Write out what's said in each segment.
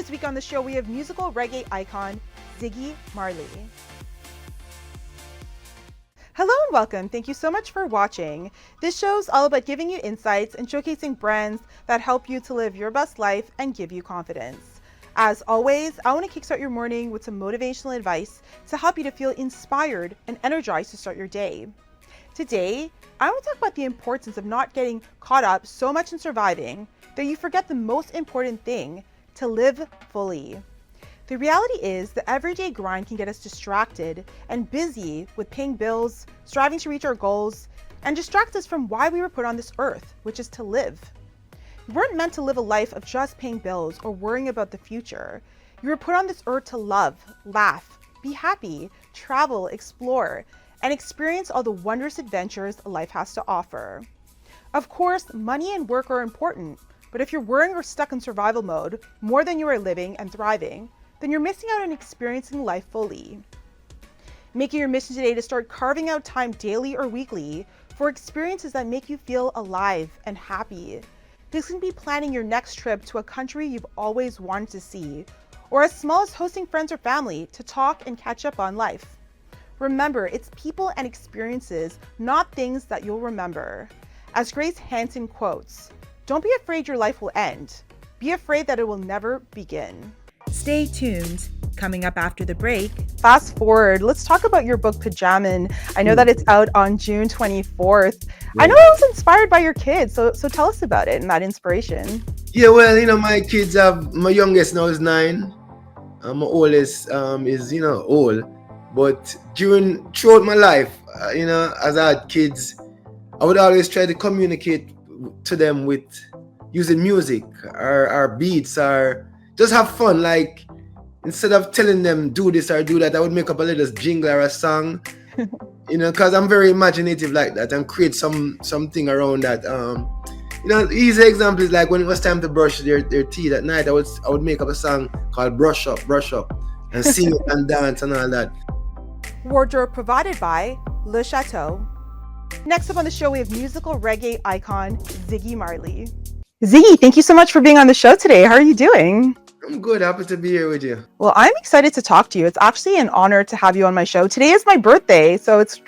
This week on the show, we have musical reggae icon Ziggy Marley. Hello and welcome. Thank you so much for watching. This show is all about giving you insights and showcasing brands that help you to live your best life and give you confidence. As always, I want to kickstart your morning with some motivational advice to help you to feel inspired and energized to start your day. Today, I want to talk about the importance of not getting caught up so much in surviving that you forget the most important thing, to live fully. The reality is the everyday grind can get us distracted and busy with paying bills, striving to reach our goals, and distract us from why we were put on this earth, which is to live. You weren't meant to live a life of just paying bills or worrying about the future. You were put on this earth to love, laugh, be happy, travel, explore, and experience all the wondrous adventures life has to offer. Of course, money and work are important, but if you're worrying or stuck in survival mode more than you are living and thriving, then you're missing out on experiencing life fully. Making your mission today to start carving out time daily or weekly for experiences that make you feel alive and happy. This can be planning your next trip to a country you've always wanted to see, or as small as hosting friends or family to talk and catch up on life. Remember, it's people and experiences, not things that you'll remember. As Grace Hansen quotes, "Don't be afraid your life will end. Be afraid that it will never begin." Stay tuned. Coming up after the break. Fast forward, let's talk about your book Pajamin. I know that it's out on June 24th. Yeah. I know it was inspired by your kids, so tell us about it and that inspiration. Yeah, well, my kids my youngest now is 9. My oldest is, old. But throughout my life, as I had kids, I would always try to communicate to them with using music or beats or just have fun. Like, instead of telling them do this or do that, I would make up a little jingle or a song, because I'm very imaginative like that and create something around that. Easy example is like when it was time to brush their teeth at night, I would make up a song called Brush Up, and sing it and dance and all that. Wardrobe provided by Le Chateau. Next up on the show, we have musical reggae icon Ziggy Marley. Ziggy, thank you so much for being on the show today. How are you doing? I'm good. Happy to be here with you. Well, I'm excited to talk to you. It's actually an honor to have you on my show. Today is my birthday, so it's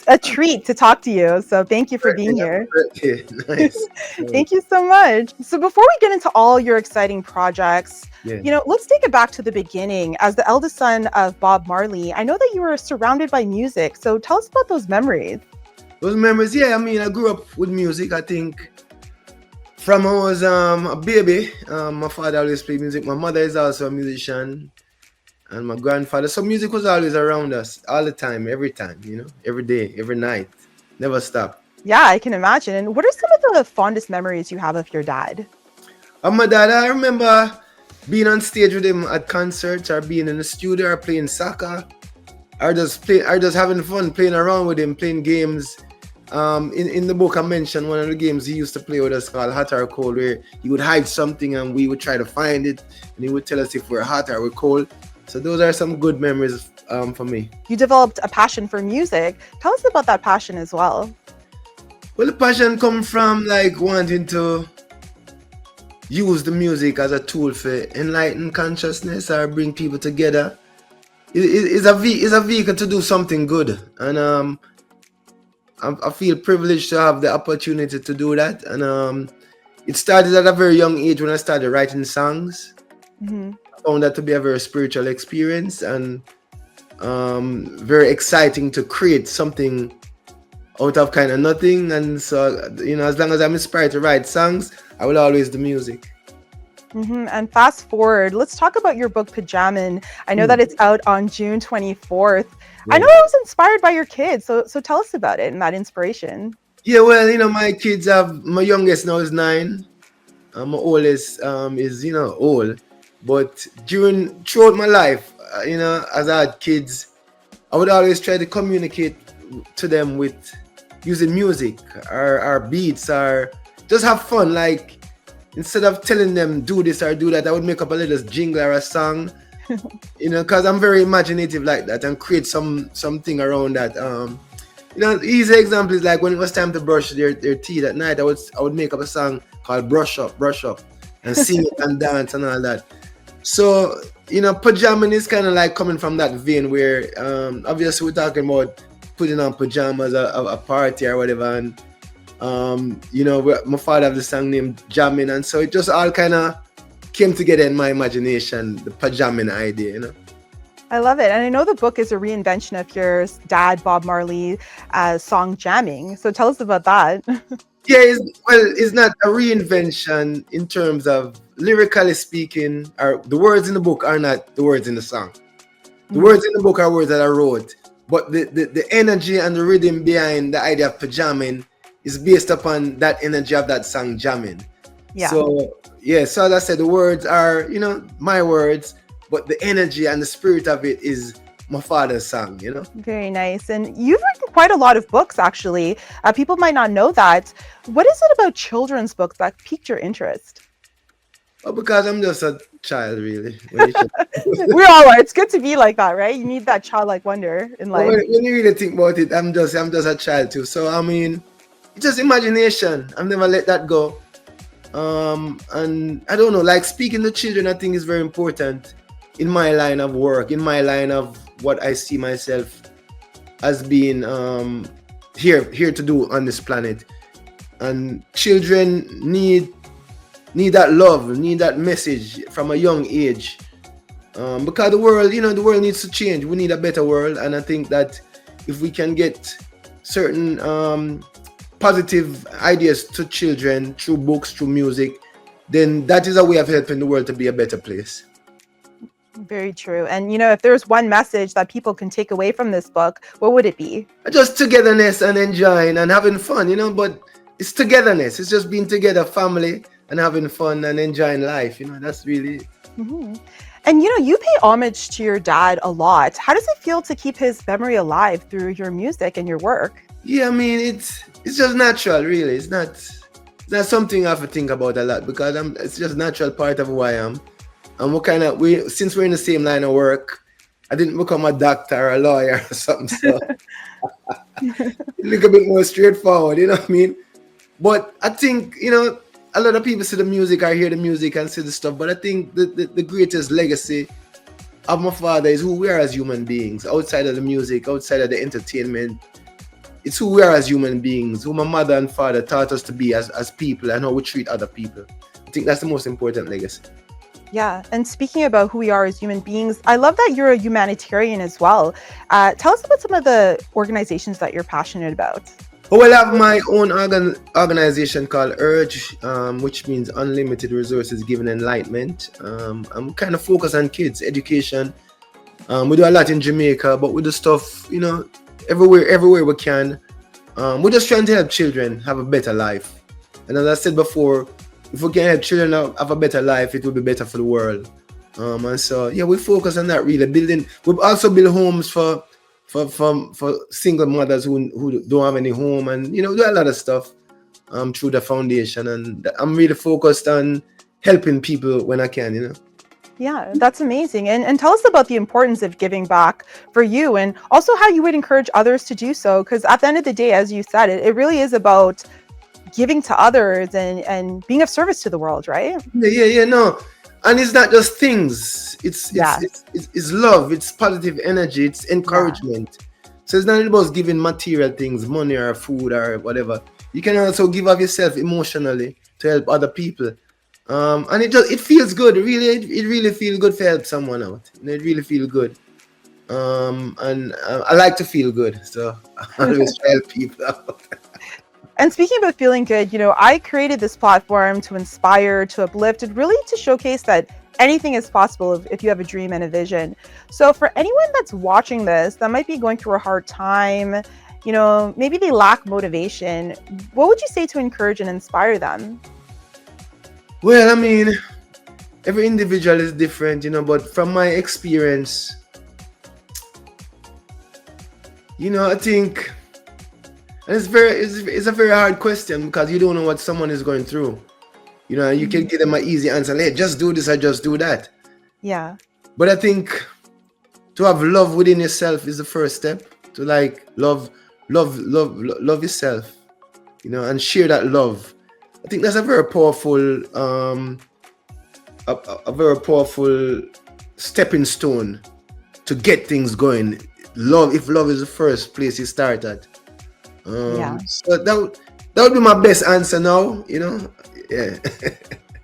a treat to talk to you. So thank you for being here. Nice. Thank you so much. So before we get into all your exciting projects, let's take it back to the beginning. As the eldest son of Bob Marley, I know that you were surrounded by music. So tell us about those memories. Those memories, yeah. I grew up with music. I think from I was a baby, my father always played music. My mother is also a musician, and my grandfather. So music was always around us all the time, every time, every day, every night, never stopped. Yeah, I can imagine. And what are some of the fondest memories you have of your dad? My dad, I remember being on stage with him at concerts, or being in the studio, or playing soccer, or just having fun, playing around with him, playing games. In the book I mentioned one of the games he used to play with us called Hot or Cold, where he would hide something and we would try to find it, and he would tell us if we're hot or we're cold. So those are some good memories for me. You developed a passion for music. Tell us about that passion as well. Well, the passion comes from like wanting to use the music as a tool for enlighten consciousness or bring people together. It's a vehicle to do something good, and I feel privileged to have the opportunity to do that. And it started at a very young age when I started writing songs. Mm-hmm. I found that to be a very spiritual experience and very exciting to create something out of kind of nothing. And so, as long as I'm inspired to write songs, I will always do music. Mm-hmm. And fast forward, let's talk about your book Pajamin. I know that it's out on June 24th. I know it was inspired by your kids, so tell us about it and that inspiration. Yeah, well, my kids my youngest now is 9. My oldest is, old. But throughout my life, as I had kids, I would always try to communicate to them with using music or beats or just have fun. Like, instead of telling them do this or do that, I would make up a little jingle or a song, because I'm very imaginative like that and create something around that. Easy example is like when it was time to brush their teeth at night, I would make up a song called Brush Up, and sing it and dance and all that. So, pajamas is kind of like coming from that vein where, obviously, we're talking about putting on pajamas at a party or whatever. And, my father have the song named Jamming. And so it just all kind of came together in my imagination, the pajamas idea. I love it. And I know the book is a reinvention of your dad, Bob Marley, song Jamming. So tell us about that. Yeah, it's not a reinvention in terms of lyrically speaking, or the words in the book are not the words in the song. The words in the book are words that I wrote, but the energy and the rhythm behind the idea of pajamming is based upon that energy of that song jamming. Yeah. So as I said, the words are, my words, but the energy and the spirit of it is my father's song, Very nice. And you've written quite a lot of books, actually. People might not know that. What is it about children's books that piqued your interest? Oh, because I'm just a child, really. We all are. It's good to be like that, right? You need that childlike wonder in life. When you really think about it, I'm just a child too. So I mean, it's just imagination. I've never let that go. And I don't know, like speaking to children, I think is very important in my line of work, in my line of what I see myself as being here to do on this planet. And children need that love, need that message from a young age. Because the world needs to change. We need a better world, and I think that if we can get certain positive ideas to children through books, through music, then that is a way of helping the world to be a better place. Very true. And if there's one message that people can take away from this book, what would it be? Just togetherness and enjoying and having fun, but it's togetherness. It's just being together, family, and having fun and enjoying life. That's really it. Mm-hmm. And you pay homage to your dad a lot. How does it feel to keep his memory alive through your music and your work? Yeah, I mean, it's just natural, really. It's not something I have to think about a lot, because it's just natural part of who I am. And since we're in the same line of work, I didn't become a doctor or a lawyer or something. So a little bit more straightforward, you know what I mean? But I think, a lot of people see the music or hear the music and see the stuff, but I think the greatest legacy of my father is who we are as human beings, outside of the music, outside of the entertainment. It's who we are as human beings, who my mother and father taught us to be as people, and how we treat other people. I think that's the most important legacy. Yeah. And speaking about who we are as human beings, I love that you're a humanitarian as well. Tell us about some of the organizations that you're passionate about. Well, I have my own organization called URGE, which means Unlimited Resources Given Enlightenment. I'm kind of focused on kids, education. We do a lot in Jamaica, but we do stuff, everywhere we can. We're just trying to help children have a better life. And as I said before, if we can help children have a better life, it will be better for the world. And so, we focus on that, really. We also build homes for single mothers who don't have any home, and do a lot of stuff through the foundation. And I'm really focused on helping people when I can. Yeah, that's amazing. And tell us about the importance of giving back for you, and also how you would encourage others to do so. Because at the end of the day, as you said, it really is about giving to others and being of service to the world, right? Yeah, no. And it's not just things. It's love. It's positive energy. It's encouragement. Yeah. So it's not about giving material things, money or food or whatever. You can also give of yourself emotionally to help other people. And it feels good. It really feels good to help someone out. It really feels good. And I like to feel good, so I always help people out. And speaking about feeling good, I created this platform to inspire, to uplift, and really to showcase that anything is possible if you have a dream and a vision. So for anyone that's watching this that might be going through a hard time, maybe they lack motivation, what would you say to encourage and inspire them? Well, I mean, every individual is different, but from my experience, I think, and it's a very hard question, because you don't know what someone is going through. You can give them an easy answer, hey, just do this or just do that. Yeah. But I think to have love within yourself is the first step. To love yourself, and share that love. I think that's a very powerful a very powerful stepping stone to get things going. Love, if love is the first place you start at. Yeah. So that would be my best answer now, Yeah.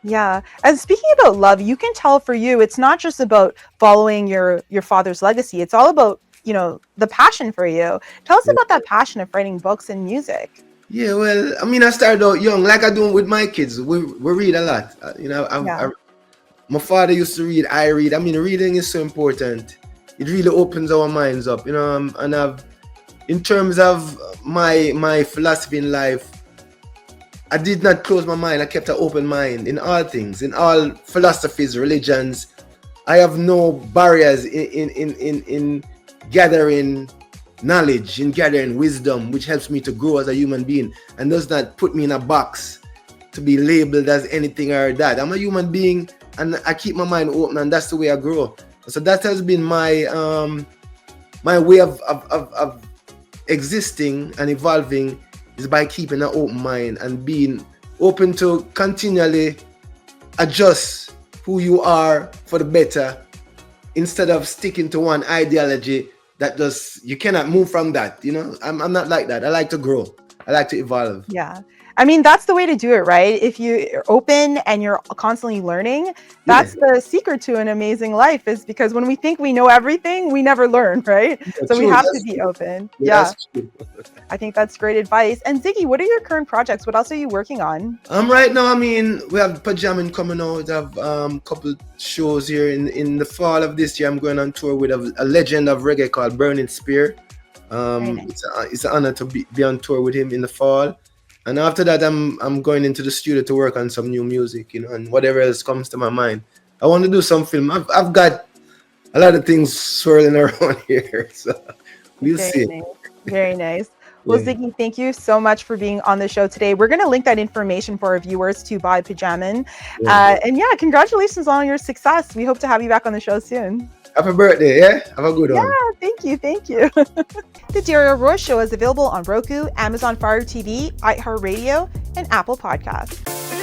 Yeah. And speaking about love, you can tell for you, it's not just about following your father's legacy. It's all about, the passion for you. Tell us Yeah. about that passion of writing books and music. Yeah, well, I mean, I started out young, like I do with my kids. We read a lot. Yeah. My father used to read. I read. I mean, reading is so important. It really opens our minds up, and in terms of my philosophy in life, I did not close my mind. I kept an open mind in all things, in all philosophies, religions. I have no barriers in gathering knowledge, in gathering wisdom, which helps me to grow as a human being and does not put me in a box to be labeled as anything or that. I'm a human being and I keep my mind open, and that's the way I grow. So that has been my way of existing and evolving, is by keeping an open mind and being open to continually adjust who you are for the better, instead of sticking to one ideology that you cannot move from that. I'm not like that. I like to grow. I like to evolve. Yeah. I mean, that's the way to do it, right? If you're open and you're constantly learning, Yeah, that's the secret to an amazing life, is because when we think we know everything, we never learn, right? So we true. have to That's be true. open. Yeah, Yeah. that's true. I think that's great advice. And Ziggy, what are your current projects? What else are you working on? Right now, I mean, we have Pajamin coming out. I have couple shows here in the fall of this year. I'm going on tour with a legend of reggae called Burning Spear. Very nice. It's an honor to be on tour with him in the fall. And after that, I'm going into the studio to work on some new music, and whatever else comes to my mind. I want to do some film. I've got a lot of things swirling around here, so we'll Very see. nice. Very nice. Well, Yeah. Ziggy, thank you so much for being on the show today. We're going to link that information for our viewers to buy Pajamin. Yeah. And yeah, congratulations on your success. We hope to have you back on the show soon. Happy birthday, yeah? Have a good Yeah, one. thank you. Thank you. The Darriel Roy Show is available on Roku, Amazon Fire TV, iHeartRadio, and Apple Podcasts.